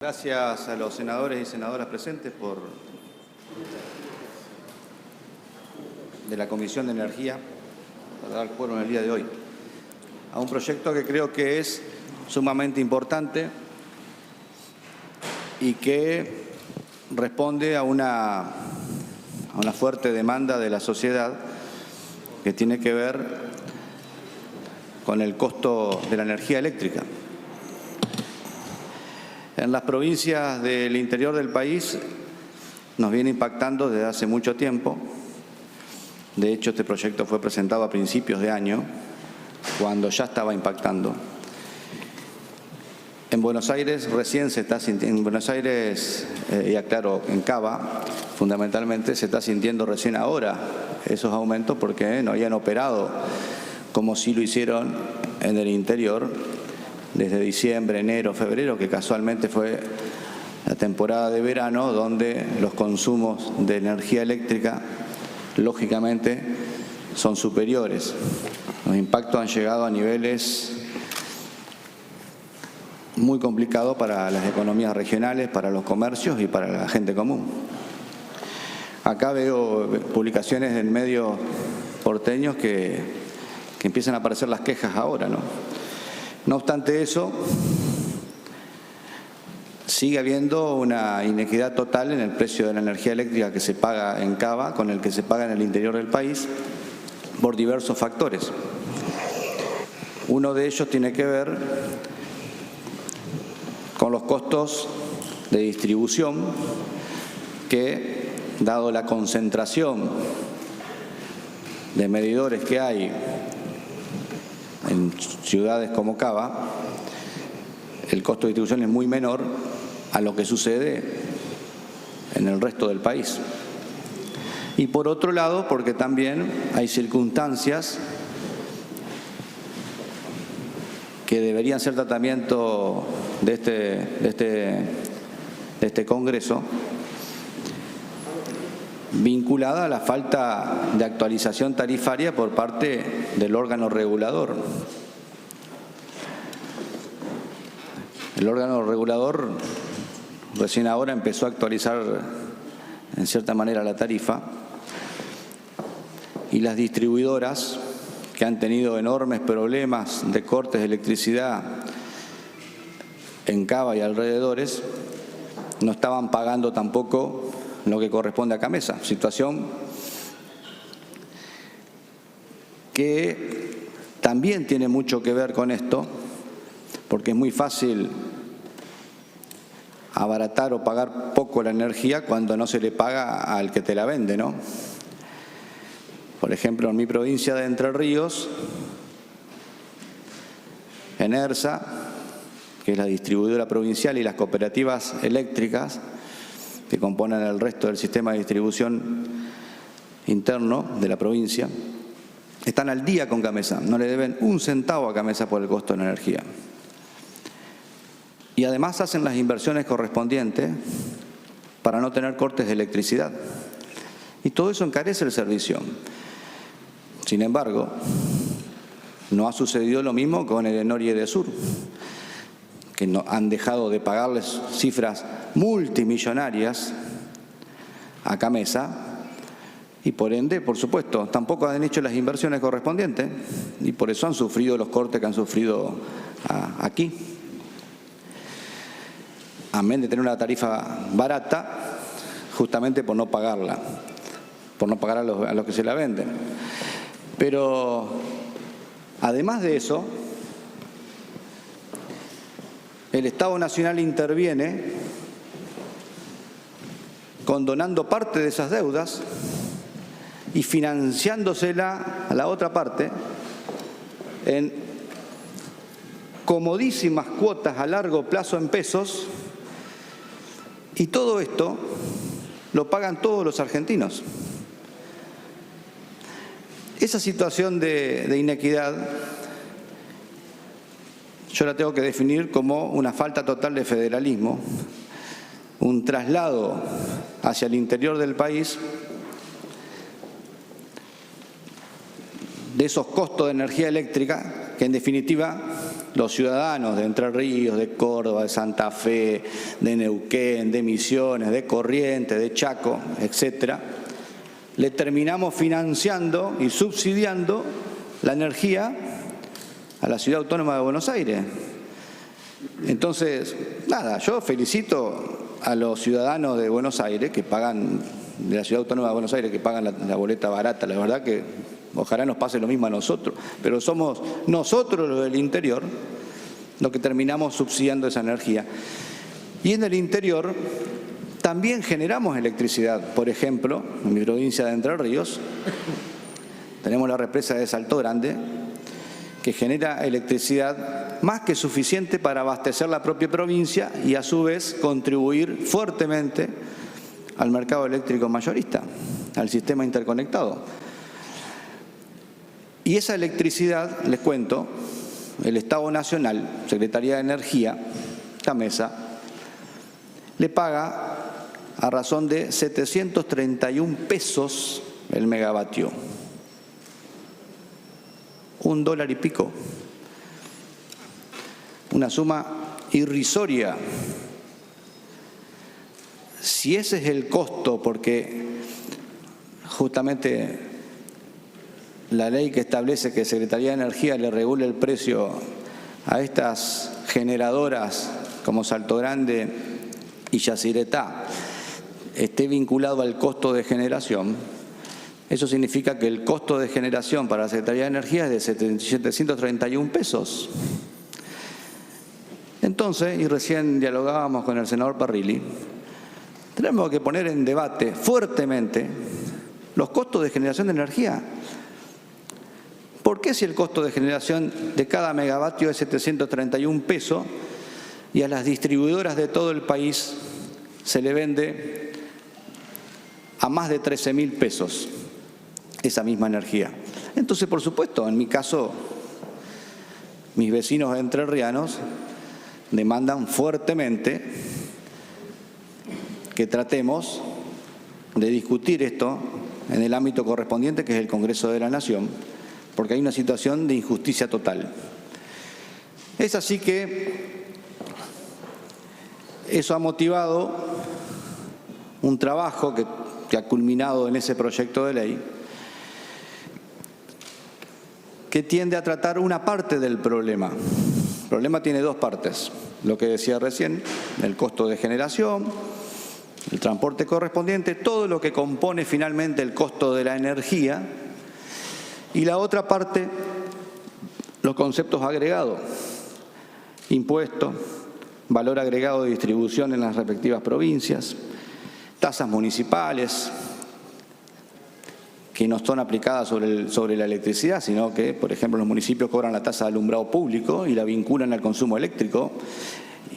Gracias a los senadores y senadoras presentes de la Comisión de Energía por dar cuerpo en el día de hoy a un proyecto que creo que es sumamente importante y que responde a una fuerte demanda de la sociedad que tiene que ver con el costo de la energía eléctrica. En las provincias del interior del país nos viene impactando desde hace mucho tiempo. De hecho, este proyecto fue presentado a principios de año, cuando ya estaba impactando. En Buenos Aires recién se está sintiendo, en Buenos Aires, y aclaro, en Cava, fundamentalmente se está sintiendo recién ahora esos aumentos porque no habían operado como sí lo hicieron en el interior desde diciembre, enero, febrero, que casualmente fue la temporada de verano, donde los consumos de energía eléctrica, lógicamente, son superiores. Los impactos han llegado a niveles muy complicados para las economías regionales, para los comercios y para la gente común. Acá veo publicaciones en medios porteños que empiezan a aparecer las quejas ahora, ¿no? No obstante eso, sigue habiendo una inequidad total en el precio de la energía eléctrica que se paga en Cava con el que se paga en el interior del país por diversos factores. Uno de ellos tiene que ver con los costos de distribución que, dado la concentración de medidores que hay en ciudades como Cava, el costo de distribución es muy menor a lo que sucede en el resto del país. Y por otro lado, porque también hay circunstancias que deberían ser tratamiento de este Congreso, vinculada a la falta de actualización tarifaria por parte del órgano regulador. El órgano regulador recién ahora empezó a actualizar en cierta manera la tarifa y las distribuidoras, que han tenido enormes problemas de cortes de electricidad en Cava y alrededores, no estaban pagando tampoco lo que corresponde a Camesa, situación que también tiene mucho que ver con esto, porque es muy fácil abaratar o pagar poco la energía cuando no se le paga al que te la vende, ¿no? Por ejemplo, en mi provincia de Entre Ríos, Enersa, que es la distribuidora provincial, y las cooperativas eléctricas que componen el resto del sistema de distribución interno de la provincia, están al día con Camesa, no le deben un centavo a Camesa por el costo de la energía. Y además hacen las inversiones correspondientes para no tener cortes de electricidad. Y todo eso encarece el servicio. Sin embargo, no ha sucedido lo mismo con el Enor y Edesur, que no, han dejado de pagarles cifras multimillonarias a Camesa y por ende, por supuesto, tampoco han hecho las inversiones correspondientes y por eso han sufrido los cortes que han sufrido aquí. Amén de tener una tarifa barata, justamente por no pagarla, por no pagar a los que se la venden. Pero además de eso, el Estado Nacional interviene condonando parte de esas deudas y financiándosela a la otra parte en comodísimas cuotas a largo plazo en pesos, y todo esto lo pagan todos los argentinos. Esa situación de inequidad yo la tengo que definir como una falta total de federalismo, un traslado hacia el interior del país de esos costos de energía eléctrica que en definitiva los ciudadanos de Entre Ríos, de Córdoba, de Santa Fe, de Neuquén, de Misiones, de Corrientes, de Chaco, etcétera, le terminamos financiando y subsidiando la energía a la Ciudad Autónoma de Buenos Aires. Entonces, nada, yo felicito a los ciudadanos de Buenos Aires que pagan, de la Ciudad Autónoma de Buenos Aires, que pagan la boleta barata. La verdad que ojalá nos pase lo mismo a nosotros, pero somos nosotros los del interior los que terminamos subsidiando esa energía. Y en el interior también generamos electricidad. Por ejemplo, en mi provincia de Entre Ríos tenemos la represa de Salto Grande, que genera electricidad más que suficiente para abastecer la propia provincia y a su vez contribuir fuertemente al mercado eléctrico mayorista, al sistema interconectado. Y esa electricidad, les cuento, el Estado Nacional, Secretaría de Energía, la mesa, le paga a razón de 731 pesos el megavatio. $1 y pico. Una suma irrisoria. Si ese es el costo, porque justamente la ley que establece que Secretaría de Energía le regule el precio a estas generadoras como Salto Grande y Yacyretá esté vinculado al costo de generación, eso significa que el costo de generación para la Secretaría de Energía es de 731 pesos. Entonces, y recién dialogábamos con el senador Parrilli, tenemos que poner en debate fuertemente los costos de generación de energía. ¿Por qué si el costo de generación de cada megavatio es 731 pesos y a las distribuidoras de todo el país se le vende a más de 13.000 pesos esa misma energía? Entonces, por supuesto, en mi caso, mis vecinos entrerrianos demandan fuertemente que tratemos de discutir esto en el ámbito correspondiente, que es el Congreso de la Nación, porque hay una situación de injusticia total. Es así que eso ha motivado un trabajo que ha culminado en ese proyecto de ley, que tiende a tratar una parte del problema. El problema tiene dos partes: lo que decía recién, el costo de generación, el transporte correspondiente, todo lo que compone finalmente el costo de la energía, y la otra parte, los conceptos agregados: impuesto, valor agregado de distribución en las respectivas provincias, tasas municipales que no son aplicadas sobre la electricidad, sino que, por ejemplo, los municipios cobran la tasa de alumbrado público y la vinculan al consumo eléctrico,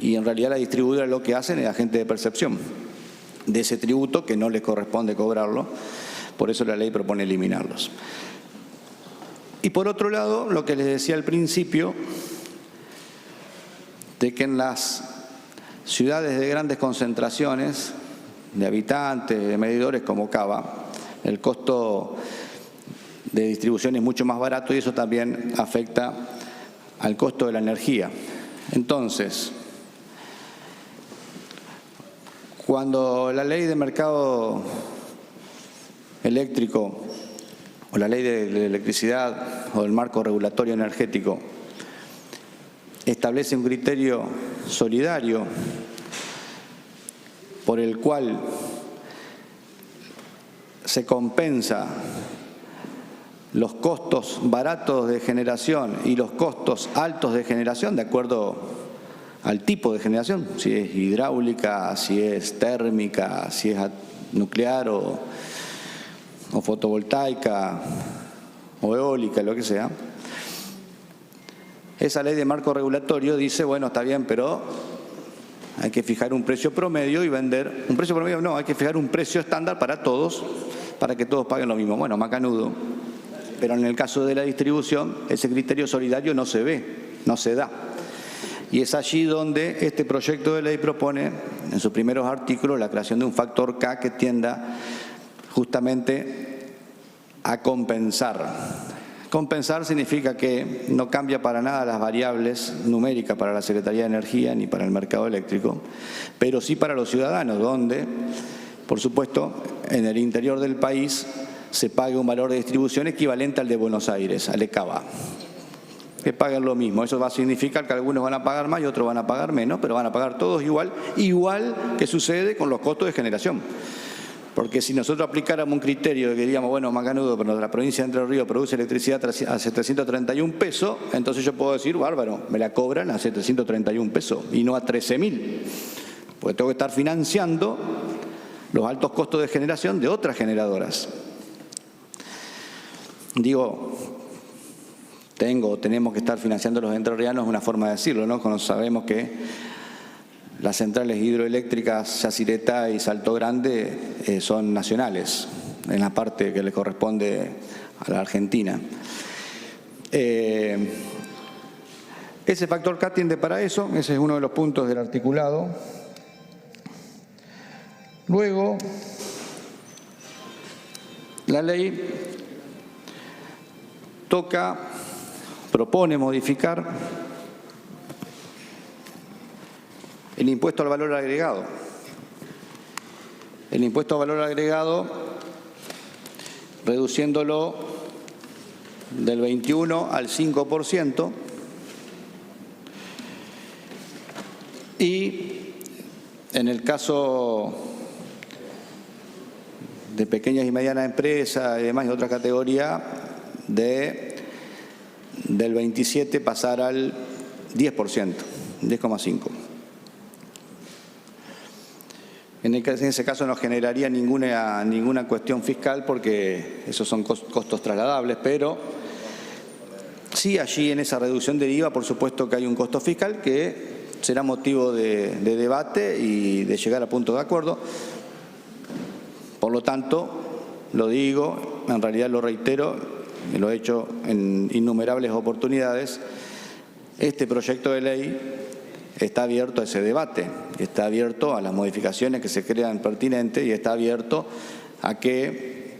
y en realidad la distribuidora lo que hacen es agente de percepción de ese tributo que no les corresponde cobrarlo. Por eso la ley propone eliminarlos. Y por otro lado, lo que les decía al principio, de que en las ciudades de grandes concentraciones de habitantes, de medidores como Cava, el costo de distribución es mucho más barato y eso también afecta al costo de la energía. Entonces, cuando la ley de mercado eléctrico o la ley de electricidad o el marco regulatorio energético establece un criterio solidario por el cual se compensa los costos baratos de generación y los costos altos de generación de acuerdo al tipo de generación, si es hidráulica, si es térmica, si es nuclear o fotovoltaica o eólica, lo que sea. Esa ley de marco regulatorio dice, bueno, está bien, pero hay que fijar un precio promedio y vender, un precio promedio no, hay que fijar un precio estándar para todos, para que todos paguen lo mismo. Bueno, macanudo, pero en el caso de la distribución, ese criterio solidario no se ve, no se da. Y es allí donde este proyecto de ley propone, en sus primeros artículos, la creación de un factor K que tienda justamente a compensar Compensar significa que no cambia para nada las variables numéricas para la Secretaría de Energía ni para el mercado eléctrico, pero sí para los ciudadanos, donde, por supuesto, en el interior del país se pague un valor de distribución equivalente al de Buenos Aires, al ECAVA, que paguen lo mismo. Eso va a significar que algunos van a pagar más y otros van a pagar menos, pero van a pagar todos igual que sucede con los costos de generación. Porque si nosotros aplicáramos un criterio de que diríamos, bueno, Macanudo, pero la provincia de Entre Ríos produce electricidad a 731 pesos, entonces yo puedo decir, bárbaro, me la cobran a 731 pesos y no a 13.000, porque tengo que estar financiando los altos costos de generación de otras generadoras. Digo, tenemos que estar financiando los entrerrianos, es una forma de decirlo, ¿no? Cuando sabemos que las centrales hidroeléctricas Yacyretá y Salto Grande son nacionales, en la parte que le corresponde a la Argentina. Ese factor K tiende para eso, ese es uno de los puntos del articulado. Luego, la ley propone modificar el impuesto al valor agregado. El impuesto al valor agregado, reduciéndolo del 21 al 5%, y en el caso de pequeñas y medianas empresas y demás, y otra categoría, del 27 pasar al 10%, 10,5%. En ese caso no generaría ninguna cuestión fiscal porque esos son costos trasladables, pero sí allí en esa reducción de IVA por supuesto que hay un costo fiscal que será motivo de debate y de llegar a punto de acuerdo. Por lo tanto, lo digo, en realidad lo reitero, lo he hecho en innumerables oportunidades, este proyecto de ley está abierto a ese debate, está abierto a las modificaciones que se crean pertinentes y está abierto a que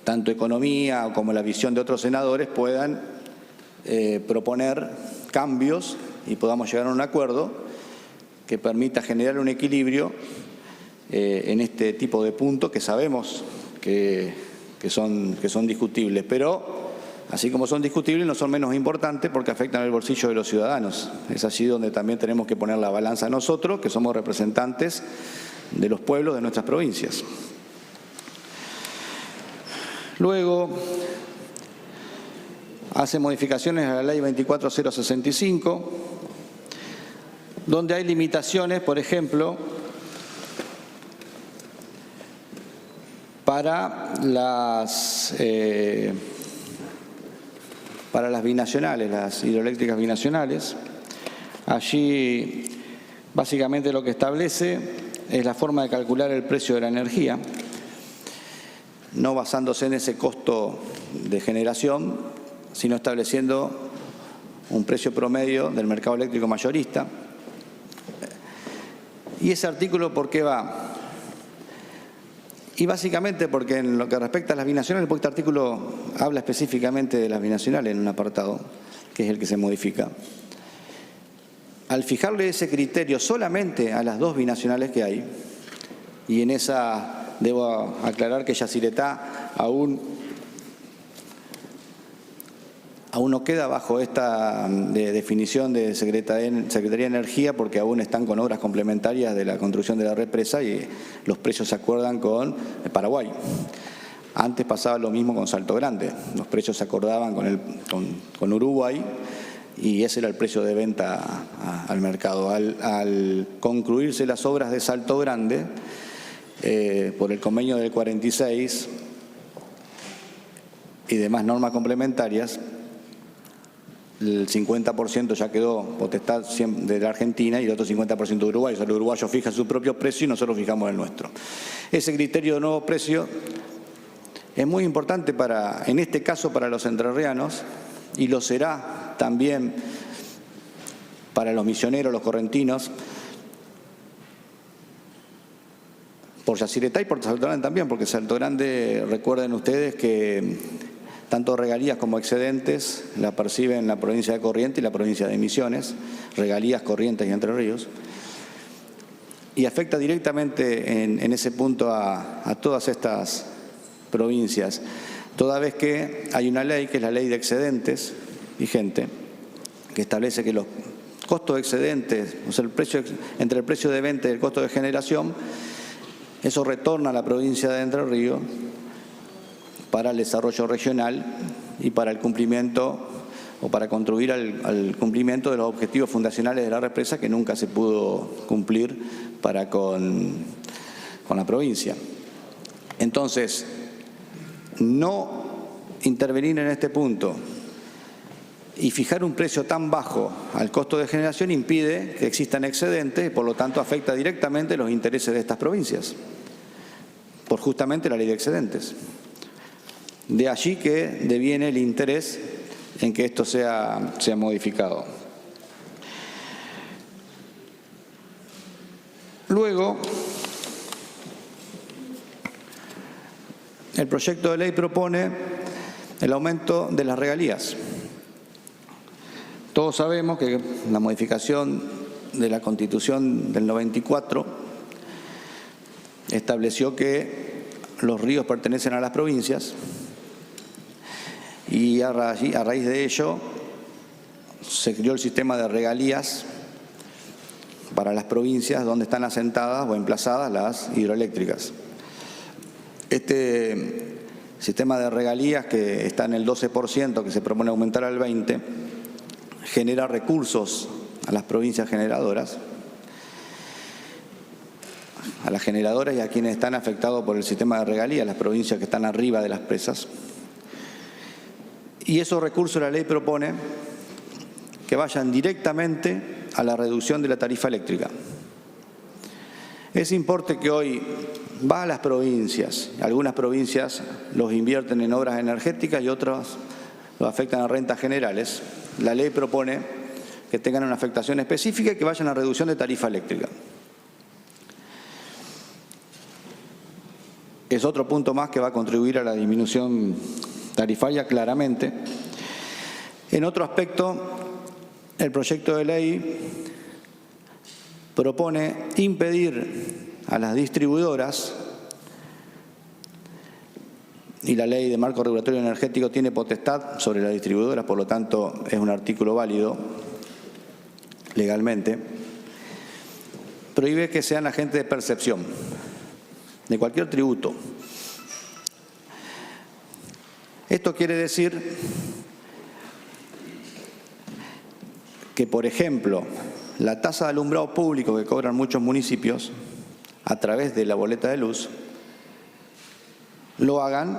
tanto Economía como la visión de otros senadores puedan proponer cambios y podamos llegar a un acuerdo que permita generar un equilibrio en este tipo de puntos que sabemos que son discutibles, pero así como son discutibles, no son menos importantes porque afectan el bolsillo de los ciudadanos. Es allí donde también tenemos que poner la balanza nosotros, que somos representantes de los pueblos de nuestras provincias. Luego, hace modificaciones a la ley 24065, donde hay limitaciones, por ejemplo, para las binacionales, las hidroeléctricas binacionales. Allí básicamente lo que establece es la forma de calcular el precio de la energía, no basándose en ese costo de generación, sino estableciendo un precio promedio del mercado eléctrico mayorista. ¿Y ese artículo por qué va? Y básicamente porque en lo que respecta a las binacionales, porque este artículo habla específicamente de las binacionales en un apartado, que es el que se modifica. Al fijarle ese criterio solamente a las dos binacionales que hay, y en esa debo aclarar que Yacyretá aún no queda bajo esta definición de Secretaría de Energía porque aún están con obras complementarias de la construcción de la represa y los precios se acuerdan con Paraguay. Antes pasaba lo mismo con Salto Grande, los precios se acordaban con Uruguay y ese era el precio de venta al mercado. Al concluirse las obras de Salto Grande, por el convenio del 46 y demás normas complementarias, el 50% ya quedó potestad de la Argentina y el otro 50% de Uruguay. O sea, el uruguayo fija su propio precio y nosotros fijamos el nuestro. Ese criterio de nuevo precio es muy importante en este caso para los entrerrianos y lo será también para los misioneros, los correntinos, por Yacyretá y por Salto Grande también, porque Salto Grande, recuerden ustedes que Tanto regalías como excedentes la perciben la provincia de Corrientes y la provincia de Misiones, regalías, Corrientes y Entre Ríos. Y afecta directamente en ese punto a todas estas provincias, toda vez que hay una ley, que es la ley de excedentes vigente, que establece que los costos excedentes, o sea, entre el precio de venta y el costo de generación, eso retorna a la provincia de Entre Ríos para el desarrollo regional y para el cumplimiento o para contribuir al cumplimiento de los objetivos fundacionales de la represa que nunca se pudo cumplir con la provincia. Entonces, no intervenir en este punto y fijar un precio tan bajo al costo de generación impide que existan excedentes y por lo tanto afecta directamente los intereses de estas provincias, por justamente la ley de excedentes. De allí que deviene el interés en que esto sea modificado. Luego, el proyecto de ley propone el aumento de las regalías. Todos sabemos que la modificación de la Constitución del 94 estableció que los ríos pertenecen a las provincias y a raíz de ello se creó el sistema de regalías para las provincias donde están asentadas o emplazadas las hidroeléctricas. Este sistema de regalías, que está en el 12%, que se propone aumentar al 20%, genera recursos a las provincias generadoras, a las generadoras y a quienes están afectados por el sistema de regalías, las provincias que están arriba de las presas. Y esos recursos la ley propone que vayan directamente a la reducción de la tarifa eléctrica. Ese importe que hoy va a las provincias, algunas provincias los invierten en obras energéticas y otras los afectan a rentas generales, la ley propone que tengan una afectación específica y que vayan a reducción de tarifa eléctrica. Es otro punto más que va a contribuir a la disminución tarifaria claramente. En otro aspecto, el proyecto de ley propone impedir a las distribuidoras, y la ley de marco regulatorio energético tiene potestad sobre las distribuidoras, por lo tanto es un artículo válido legalmente, prohíbe que sean agentes de percepción de cualquier tributo. Esto quiere decir que, por ejemplo, la tasa de alumbrado público que cobran muchos municipios a través de la boleta de luz, lo hagan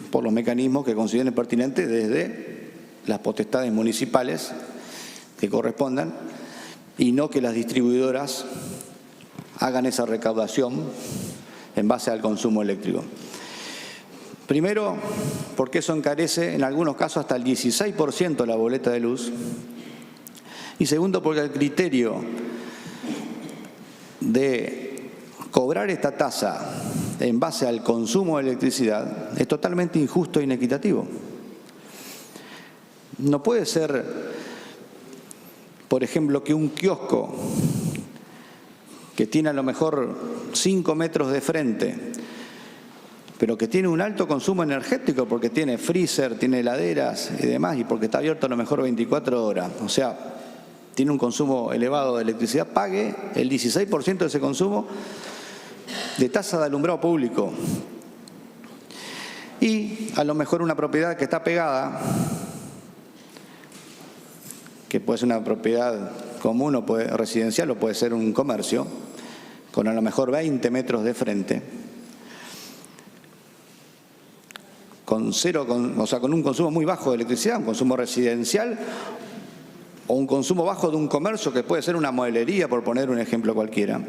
por los mecanismos que consideren pertinentes desde las potestades municipales que correspondan y no que las distribuidoras hagan esa recaudación en base al consumo eléctrico. Primero, porque eso encarece en algunos casos hasta el 16% la boleta de luz. Y segundo, porque el criterio de cobrar esta tasa en base al consumo de electricidad es totalmente injusto e inequitativo. No puede ser, por ejemplo, que un kiosco que tiene a lo mejor 5 metros de frente, pero que tiene un alto consumo energético porque tiene freezer, tiene heladeras y demás, y porque está abierto a lo mejor 24 horas, o sea, tiene un consumo elevado de electricidad, pague el 16% de ese consumo de tasa de alumbrado público. Y a lo mejor una propiedad que está pegada, que puede ser una propiedad común o residencial o puede ser un comercio, con a lo mejor 20 metros de frente, con un consumo muy bajo de electricidad, un consumo residencial o un consumo bajo de un comercio que puede ser una mueblería, por poner un ejemplo cualquiera,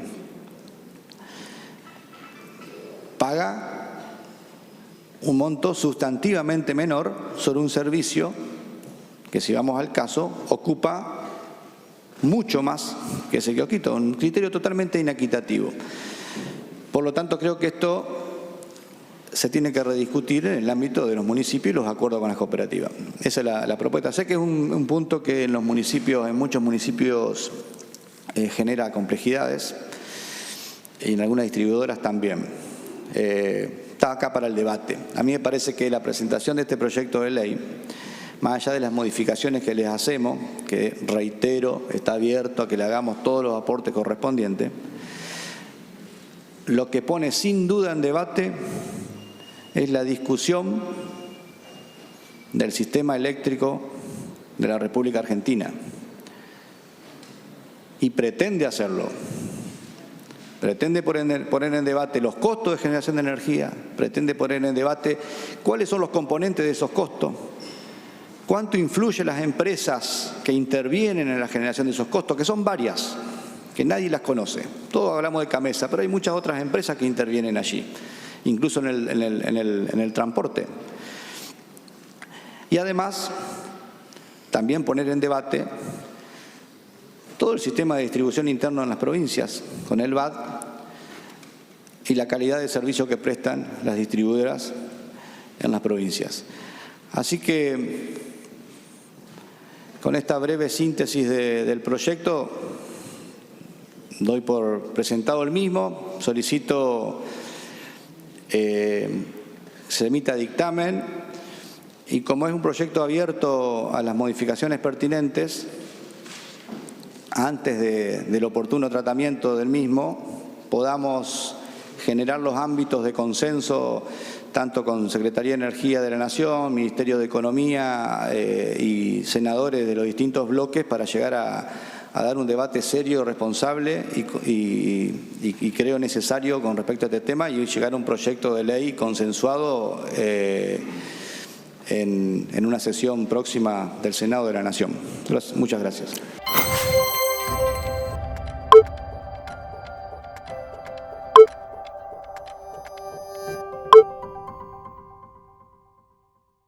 paga un monto sustantivamente menor sobre un servicio que, si vamos al caso, ocupa mucho más que ese kiosquito, un criterio totalmente inequitativo. Por lo tanto, creo que esto se tiene que rediscutir en el ámbito de los municipios y los acuerdos con las cooperativas. Esa es la propuesta. Sé que es un punto que en los municipios, en muchos municipios, genera complejidades y en algunas distribuidoras también. Está acá para el debate. A mí me parece que la presentación de este proyecto de ley, más allá de las modificaciones que les hacemos, que reitero, está abierto a que le hagamos todos los aportes correspondientes, lo que pone sin duda en debate es la discusión del sistema eléctrico de la República Argentina. Y pretende hacerlo. Pretende poner en debate los costos de generación de energía, pretende poner en debate cuáles son los componentes de esos costos, cuánto influyen las empresas que intervienen en la generación de esos costos, que son varias, que nadie las conoce. Todos hablamos de Camesa, pero hay muchas otras empresas que intervienen allí, incluso en el transporte. Y además, también poner en debate todo el sistema de distribución interno en las provincias, con el VAT y la calidad de servicio que prestan las distribuidoras en las provincias. Así que, con esta breve síntesis del proyecto, doy por presentado el mismo, solicito se emita dictamen y como es un proyecto abierto a las modificaciones pertinentes, antes del oportuno tratamiento del mismo, podamos generar los ámbitos de consenso tanto con Secretaría de Energía de la Nación, Ministerio de Economía y senadores de los distintos bloques para llegar a dar un debate serio, responsable y creo necesario con respecto a este tema y llegar a un proyecto de ley consensuado en una sesión próxima del Senado de la Nación. Muchas gracias.